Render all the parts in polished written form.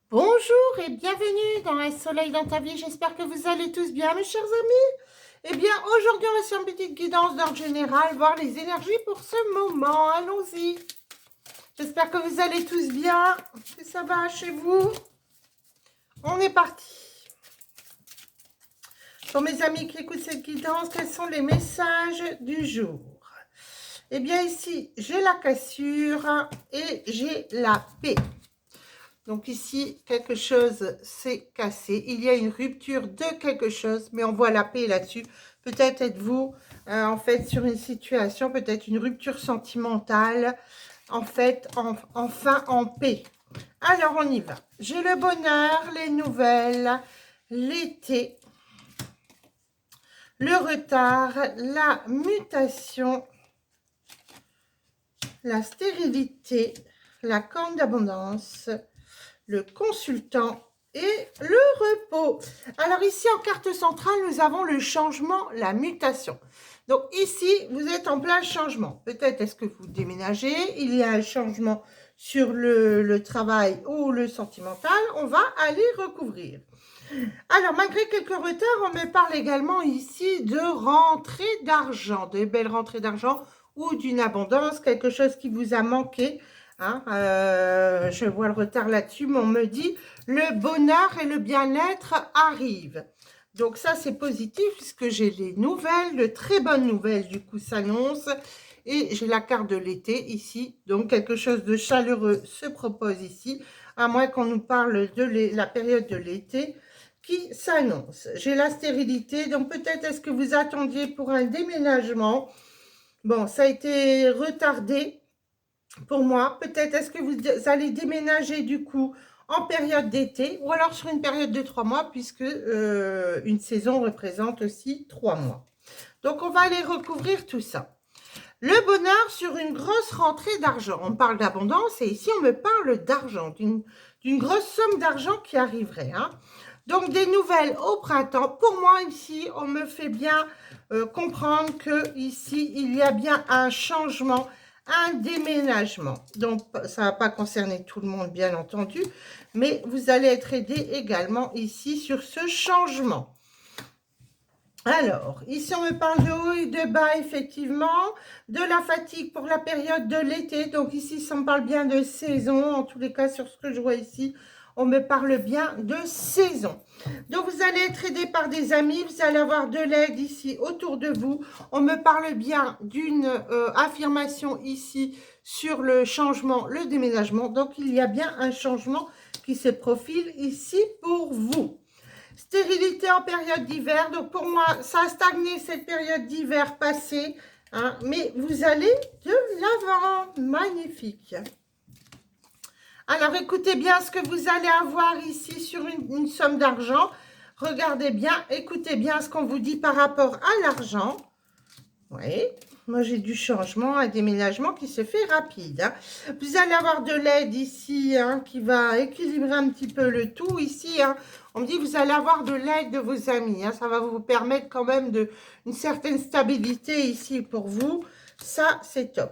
Bonjour et bienvenue dans Un soleil dans ta vie. J'espère que vous allez tous bien, mes chers amis. Eh bien, aujourd'hui, on va faire une petite guidance d'ordre général, voir les énergies pour ce moment. Allons-y. J'espère que vous allez tous bien, que ça va chez vous. On est parti. Pour mes amis qui écoutent cette guidance, quels sont les messages du jour? Eh bien, ici, j'ai la cassure et j'ai la paix. Donc ici, quelque chose s'est cassé. Il y a une rupture de quelque chose, mais on voit la paix là-dessus. Peut-être êtes-vous en fait sur une situation, peut-être une rupture sentimentale, en fait, enfin en paix. Alors on y va. J'ai le bonheur, les nouvelles, l'été, le retard, la mutation, la stérilité, la corne d'abondance, le consultant et le repos. Alors ici, en carte centrale, nous avons le changement, la mutation. Donc ici, vous êtes en plein changement. Peut-être est-ce que vous déménagez, il y a un changement sur le travail ou le sentimental, on va aller recouvrir. Alors, malgré quelques retards, on me parle également ici de rentrée d'argent, de belles rentrées d'argent ou d'une abondance, quelque chose qui vous a manqué. Hein, je vois le retard là-dessus, mais on me dit le bonheur et le bien-être arrivent. Donc ça, c'est positif puisque j'ai les nouvelles, de très bonnes nouvelles du coup s'annoncent. Et j'ai la carte de l'été ici, donc quelque chose de chaleureux se propose ici, à moins qu'on nous parle de la période de l'été qui s'annonce. J'ai la stérilité, donc peut-être est-ce que vous attendiez pour un déménagement. Bon, ça a été retardé pour moi. Peut-être est-ce que vous allez déménager du coup en période d'été ou alors sur une période de 3 mois puisque une saison représente aussi 3 mois. Donc, on va aller recouvrir tout ça. Le bonheur sur une grosse rentrée d'argent. On parle d'abondance et ici, on me parle d'argent, d'une grosse somme d'argent qui arriverait. Hein. Donc, des nouvelles au printemps. Pour moi, ici, on me fait bien comprendre que ici, il y a bien un changement, un déménagement. Donc, ça ne va pas concerner tout le monde, bien entendu, mais vous allez être aidé également ici sur ce changement. Alors, ici, on me parle de haut et de bas, effectivement, de la fatigue pour la période de l'été. Donc, ici, ça me parle bien de saison. En tous les cas, sur ce que je vois ici, on me parle bien de saison. Donc, vous allez être aidé par des amis. Vous allez avoir de l'aide ici autour de vous. On me parle bien d'une affirmation ici sur le changement, le déménagement. Donc, il y a bien un changement qui se profile ici pour vous. Stérilité en période d'hiver. Donc, pour moi, ça a stagné cette période d'hiver passée. Hein, mais vous allez de l'avant. Magnifique. Alors, écoutez bien ce que vous allez avoir ici sur une somme d'argent. Regardez bien, écoutez bien ce qu'on vous dit par rapport à l'argent. Oui, moi j'ai du changement, un déménagement qui se fait rapide. Hein. Vous allez avoir de l'aide ici hein, qui va équilibrer un petit peu le tout. Ici, hein, on me dit vous allez avoir de l'aide de vos amis. Hein, ça va vous permettre quand même une certaine stabilité ici pour vous. Ça, c'est top.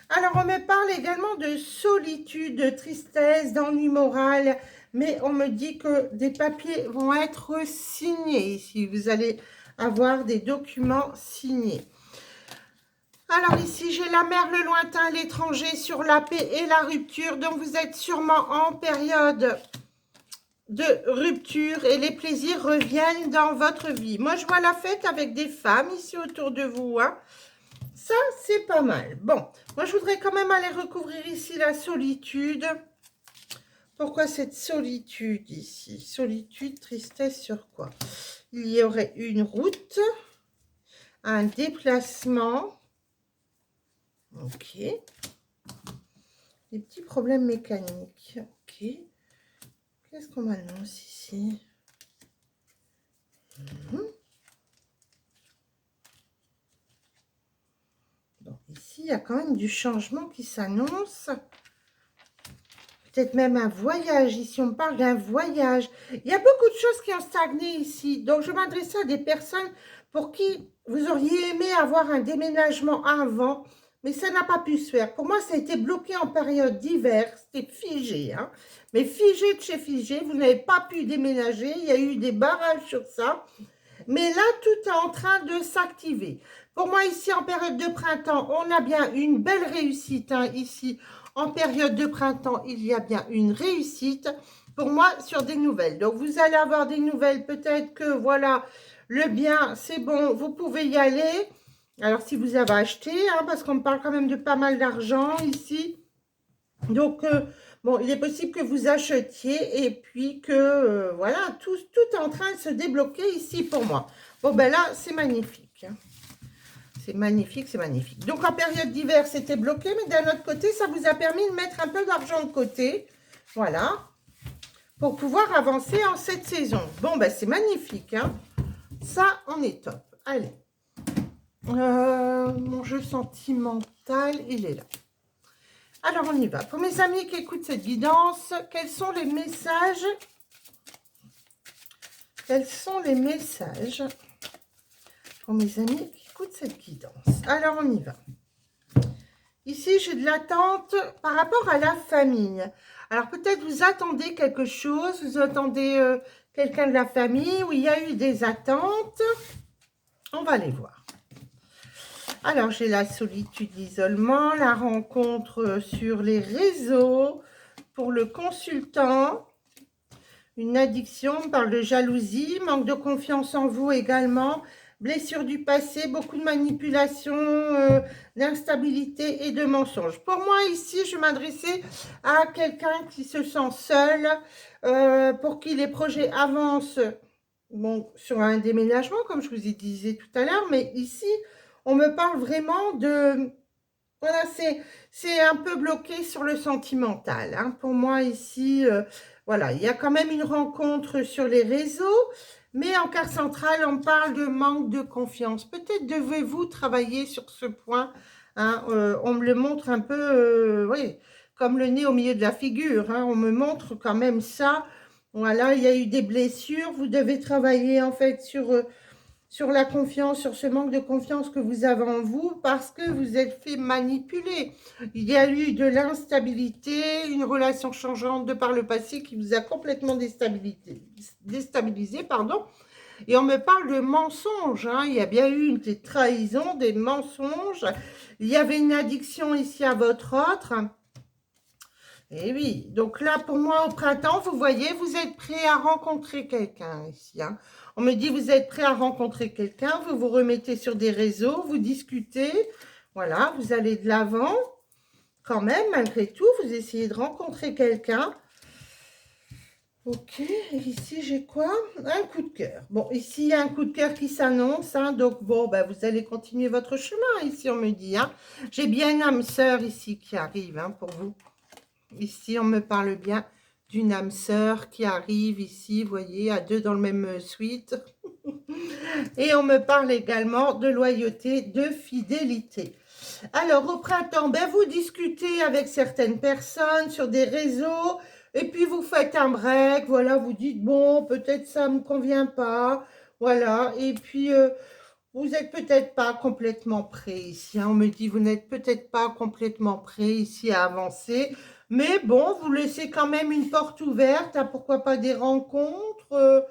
Alors, on me parle également de solitude, de tristesse, d'ennui moral. Mais on me dit que des papiers vont être signés ici. Vous allez avoir des documents signés. Alors ici, j'ai la mer, le lointain, l'étranger sur la paix et la rupture. Donc, vous êtes sûrement en période de rupture et les plaisirs reviennent dans votre vie. Moi, je vois la fête avec des femmes ici autour de vous. Hein. Ça, c'est pas mal. Bon, moi, je voudrais quand même aller recouvrir ici la solitude. Pourquoi cette solitude ici? Solitude, tristesse sur quoi? Il y aurait une route, un déplacement. Ok. Des petits problèmes mécaniques. Ok. Qu'est-ce qu'on m'annonce ici? Bon, ici, il y a quand même du changement qui s'annonce. Peut-être même un voyage. Ici, on parle d'un voyage. Il y a beaucoup de choses qui ont stagné ici. Donc, je m'adresse à des personnes pour qui vous auriez aimé avoir un déménagement avant. mais ça n'a pas pu se faire. Pour moi, ça a été bloqué en période d'hiver, c'était figé, hein. Mais figé de chez figé, vous n'avez pas pu déménager, il y a eu des barrages sur ça. Mais là, tout est en train de s'activer. Pour moi, ici, en période de printemps, on a bien une belle réussite, hein. Ici, en période de printemps, il y a bien une réussite. Pour moi, sur des nouvelles. Donc, vous allez avoir des nouvelles. Peut-être que, voilà, le bien, c'est bon, vous pouvez y aller. Alors, si vous avez acheté, hein, parce qu'on me parle quand même de pas mal d'argent ici. Donc, bon, il est possible que vous achetiez et puis que, voilà, tout est en train de se débloquer ici pour moi. Bon, ben là, c'est magnifique. C'est magnifique, c'est magnifique. Donc, en période d'hiver, c'était bloqué, mais d'un autre côté, ça vous a permis de mettre un peu d'argent de côté. Voilà. Pour pouvoir avancer en cette saison. Bon, ben, c'est magnifique, hein. Ça, on est top. Allez. Mon jeu sentimental, il est là. Alors, on y va. Pour mes amis qui écoutent cette guidance, quels sont les messages? Quels sont les messages pour mes amis qui écoutent cette guidance? Alors, on y va. Ici, j'ai de l'attente par rapport à la famille. Alors, peut-être vous attendez quelque chose, vous attendez quelqu'un de la famille où il y a eu des attentes. On va les voir. Alors, j'ai la solitude, l'isolement, la rencontre sur les réseaux pour le consultant, une addiction, on parle de jalousie, manque de confiance en vous également, blessure du passé, beaucoup de manipulation, d'instabilité et de mensonges. Pour moi, ici, je m'adressais à quelqu'un qui se sent seul, pour qui les projets avancent, bon, sur un déménagement, comme je vous ai disais tout à l'heure, mais ici, on me parle vraiment de... Voilà, c'est un peu bloqué sur le sentimental, hein. Pour moi, ici, voilà, il y a quand même une rencontre sur les réseaux, mais en carte centrale, on parle de manque de confiance. Peut-être devez-vous travailler sur ce point, hein. On me le montre un peu, oui, comme le nez au milieu de la figure, hein. On me montre quand même ça. Voilà, il y a eu des blessures. Vous devez travailler, en fait, sur la confiance, sur ce manque de confiance que vous avez en vous parce que vous êtes fait manipuler. Il y a eu de l'instabilité, une relation changeante de par le passé qui vous a complètement déstabilisé, pardon. Et on me parle de mensonges, hein. Il y a bien eu des trahisons, des mensonges. Il y avait une addiction ici à votre autre. Et oui, donc là, pour moi, au printemps, vous voyez, vous êtes prêt à rencontrer quelqu'un ici, hein. On me dit, vous êtes prêt à rencontrer quelqu'un, vous vous remettez sur des réseaux, vous discutez, voilà, vous allez de l'avant. Quand même, malgré tout, vous essayez de rencontrer quelqu'un. Ok, et ici, j'ai quoi? Un coup de cœur. Bon, ici, il y a un coup de cœur qui s'annonce, hein, donc bon, ben, vous allez continuer votre chemin, ici, on me dit, hein. J'ai bien une âme sœur ici qui arrive, hein, pour vous. Ici, on me parle bien d'une âme sœur qui arrive ici, vous voyez, à deux dans le même suite. Et on me parle également de loyauté, de fidélité. Alors, au printemps, ben, vous discutez avec certaines personnes sur des réseaux, et puis vous faites un break, voilà, vous dites, bon, peut-être ça ne me convient pas, voilà, et puis... vous n'êtes peut-être pas complètement prêt ici, hein. On me dit, vous n'êtes peut-être pas complètement prêt ici à avancer. Mais bon, vous laissez quand même une porte ouverte à pourquoi pas des rencontres.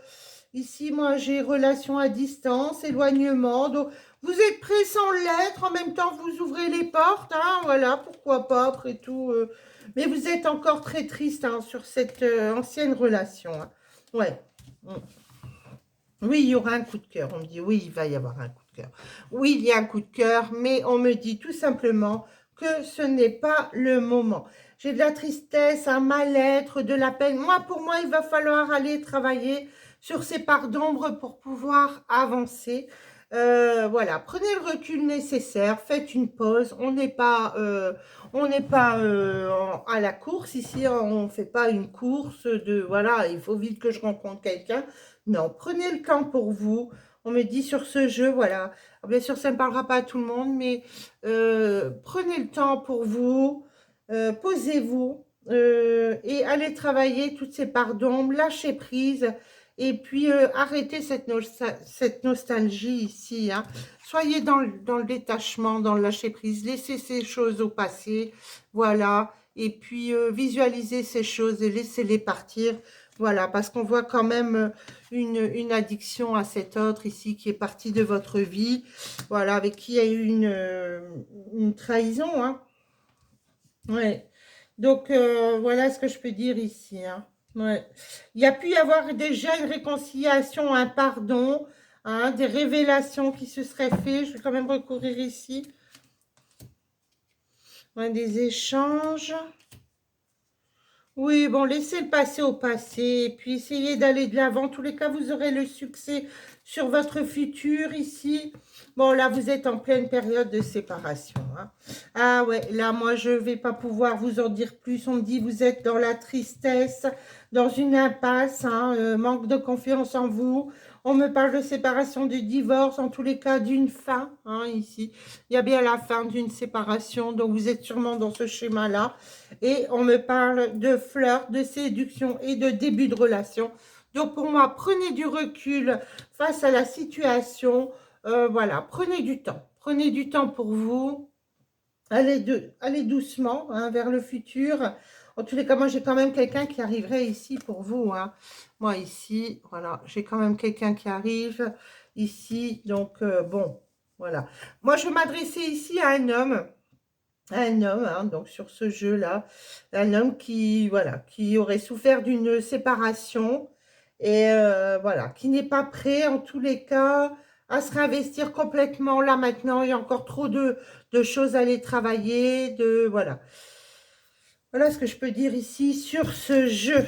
Ici, moi, j'ai relation à distance, éloignement. Donc, vous êtes prêt sans l'être. En même temps, vous ouvrez les portes, hein. Voilà, pourquoi pas, après tout. Mais vous êtes encore très triste, hein, sur cette ancienne relation, hein. Ouais. Mm. Oui, il y aura un coup de cœur. On me dit, oui, il va y avoir un coup de cœur. Oui, il y a un coup de cœur, mais on me dit tout simplement que ce n'est pas le moment. J'ai de la tristesse, un mal-être, de la peine. Moi, pour moi, il va falloir aller travailler sur ces parts d'ombre pour pouvoir avancer. Voilà, prenez le recul nécessaire, faites une pause. On n'est pas, à la course ici. On ne fait pas une course de, voilà, il faut vite que je rencontre quelqu'un. Non, prenez le temps pour vous. On me dit sur ce jeu, voilà. Alors, bien sûr, ça ne parlera pas à tout le monde, mais prenez le temps pour vous, posez-vous et allez travailler toutes ces parts d'ombre, lâchez prise Et puis, arrêtez cette nostalgie ici. Hein. Soyez dans le détachement, dans le lâcher-prise. Laissez ces choses au passé. Voilà. Et puis, visualisez ces choses et laissez-les partir. Voilà, parce qu'on voit quand même une addiction à cet autre ici qui est parti de votre vie. Voilà, avec qui il y a eu une trahison. Hein. Ouais. Donc, voilà ce que je peux dire ici. Hein. Ouais. Il y a pu y avoir déjà une réconciliation, un pardon, hein, des révélations qui se seraient faites. Je vais quand même recourir ici. Ouais, des échanges. Oui, bon, laissez le passé au passé. Et puis, essayez d'aller de l'avant. En tous les cas, vous aurez le succès sur votre futur ici. Bon, là, vous êtes en pleine période de séparation. Hein. Ah ouais, là, moi, je ne vais pas pouvoir vous en dire plus. On me dit, vous êtes dans la tristesse, dans une impasse, hein, manque de confiance en vous. On me parle de séparation, de divorce, en tous les cas, d'une fin, hein, ici. Il y a bien la fin d'une séparation, donc vous êtes sûrement dans ce schéma-là. Et on me parle de flirt, de séduction et de début de relation. Donc, pour moi, prenez du recul face à la situation. Voilà, prenez du temps. Prenez du temps pour vous. Allez doucement hein, vers le futur. En tous les cas, moi, j'ai quand même quelqu'un qui arriverait ici pour vous. Hein. Moi, ici, voilà, j'ai quand même quelqu'un qui arrive ici. Donc, bon, voilà. Moi, je m'adressais ici à un homme. Un homme, hein, donc sur ce jeu-là. Un homme qui, voilà, qui aurait souffert d'une séparation. Et voilà, qui n'est pas prêt, en tous les cas, à se réinvestir complètement. Là, maintenant, il y a encore trop de choses à aller travailler. Voilà. Voilà ce que je peux dire ici sur ce jeu.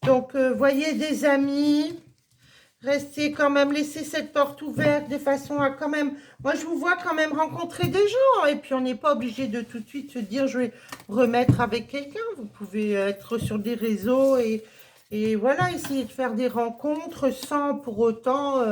Donc, voyez des amis, restez quand même, laissez cette porte ouverte de façon à quand même... Moi, je vous vois quand même rencontrer des gens. Et puis, on n'est pas obligé de tout de suite se dire, je vais remettre avec quelqu'un. Vous pouvez être sur des réseaux et voilà, essayer de faire des rencontres sans pour autant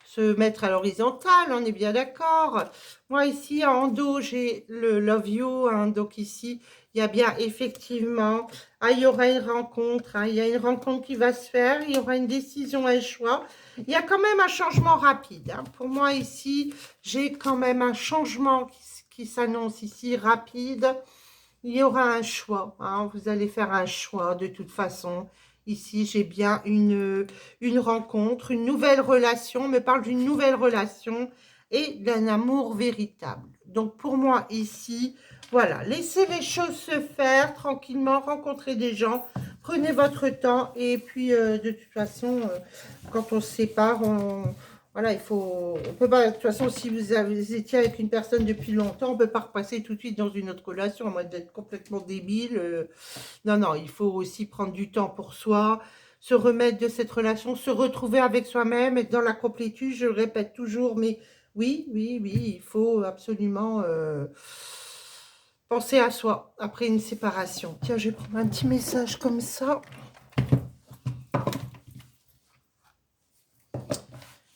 se mettre à l'horizontale. On est bien d'accord. Moi, ici, en dos, j'ai le Love You. Hein, donc, ici, il y a bien effectivement... Ah, il y aura une rencontre. Hein, il y a une rencontre qui va se faire. Il y aura une décision, un choix. Il y a quand même un changement rapide. Hein. Pour moi, ici, j'ai quand même un changement qui s'annonce ici, rapide. Il y aura un choix. Hein. Vous allez faire un choix de toute façon. Ici, j'ai bien une rencontre, une nouvelle relation. On me parle d'une nouvelle relation et d'un amour véritable. Donc, pour moi, ici, voilà, laissez les choses se faire tranquillement, rencontrez des gens, prenez votre temps. Et puis, de toute façon, quand on se sépare, voilà, on peut pas, de toute façon, si vous étiez avec une personne depuis longtemps, on ne peut pas repasser tout de suite dans une autre relation, à moins d'être complètement débile. Non, non, il faut aussi prendre du temps pour soi, se remettre de cette relation, se retrouver avec soi-même, être dans la complétude, je le répète toujours, mais oui, oui, oui, il faut absolument penser à soi après une séparation. Tiens, je vais prendre un petit message comme ça.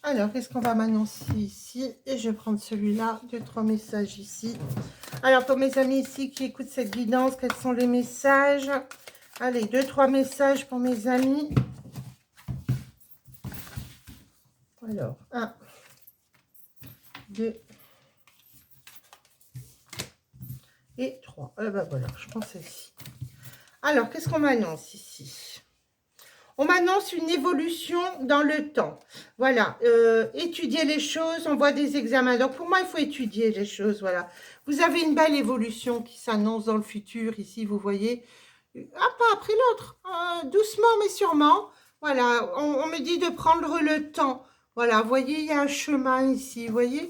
Alors, qu'est-ce qu'on va m'annoncer ici? Et je vais prendre celui-là, 2-3 messages ici. Alors, pour mes amis ici qui écoutent cette guidance, quels sont les messages? Allez, 2-3 messages pour mes amis. Alors, 1, 2 et 3. Ah ben voilà, je prends celle-ci. Alors, qu'est-ce qu'on m'annonce ici? On m'annonce une évolution dans le temps. Voilà, étudier les choses, on voit des examens. Donc, pour moi, il faut étudier les choses, voilà. Vous avez une belle évolution qui s'annonce dans le futur, ici, vous voyez. Un pas après l'autre, doucement mais sûrement. Voilà, on me dit de prendre le temps. Voilà, vous voyez, il y a un chemin ici, vous voyez.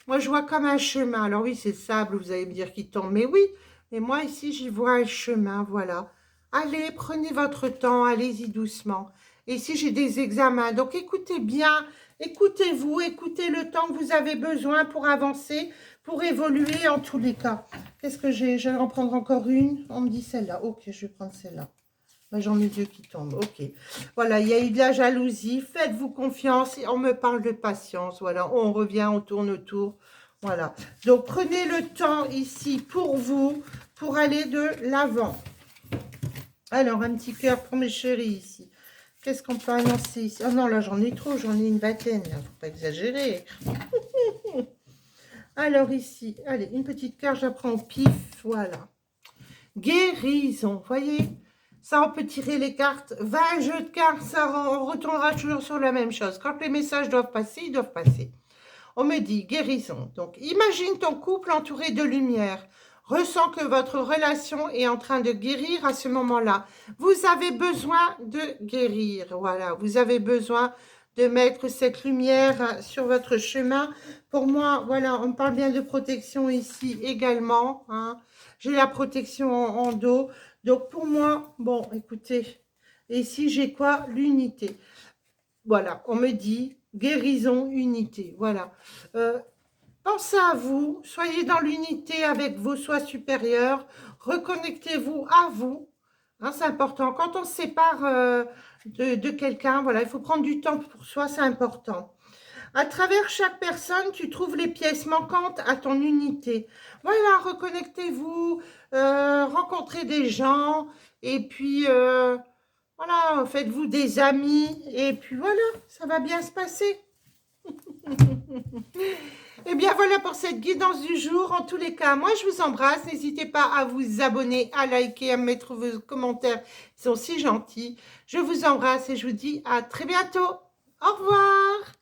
Moi, je vois comme un chemin. Alors oui, c'est le sable, vous allez me dire qu'il tombe, mais oui. Mais moi, ici, j'y vois un chemin, voilà. Allez, prenez votre temps, allez-y doucement. Et ici, j'ai des examens. Donc, écoutez bien, écoutez-vous, écoutez le temps que vous avez besoin pour avancer, pour évoluer en tous les cas. Qu'est-ce que j'ai? Je vais en prendre encore une. On me dit celle-là. Ok, je vais prendre celle-là. Ben, j'en ai deux qui tombent. Ok. Voilà, il y a eu de la jalousie. Faites-vous confiance. On me parle de patience. Voilà, on revient, on tourne autour. Voilà. Donc, prenez le temps ici pour vous, pour aller de l'avant. Alors, un petit cœur pour mes chéris ici. Qu'est-ce qu'on peut annoncer ici? Oh non, là, j'en ai trop, j'en ai une vingtaine. Il ne faut pas exagérer. Alors, ici, allez, une petite carte, j'apprends au pif. Voilà. Guérison, voyez? Ça, on peut tirer les cartes. 20 jeux de cartes, ça, on retournera toujours sur la même chose. Quand les messages doivent passer, ils doivent passer. On me dit guérison. Donc, imagine ton couple entouré de lumière. Ressens que votre relation est en train de guérir à ce moment-là. Vous avez besoin de guérir. Voilà, vous avez besoin de mettre cette lumière sur votre chemin. Pour moi, voilà, on parle bien de protection ici également. Hein. J'ai la protection en dos. Donc, pour moi, bon, écoutez, ici, j'ai quoi? L'unité. Voilà, on me dit guérison, unité. Voilà. Pensez à vous, soyez dans l'unité avec vos soi supérieurs, reconnectez-vous à vous. Hein, c'est important. Quand on se sépare de quelqu'un, voilà, il faut prendre du temps pour soi, c'est important. À travers chaque personne, tu trouves les pièces manquantes à ton unité. Voilà, reconnectez-vous, rencontrez des gens, et puis voilà, faites-vous des amis, et puis voilà, ça va bien se passer. Et bien voilà pour cette guidance du jour. En tous les cas, moi je vous embrasse. N'hésitez pas à vous abonner, à liker, à mettre vos commentaires. Ils sont si gentils. Je vous embrasse et je vous dis à très bientôt. Au revoir.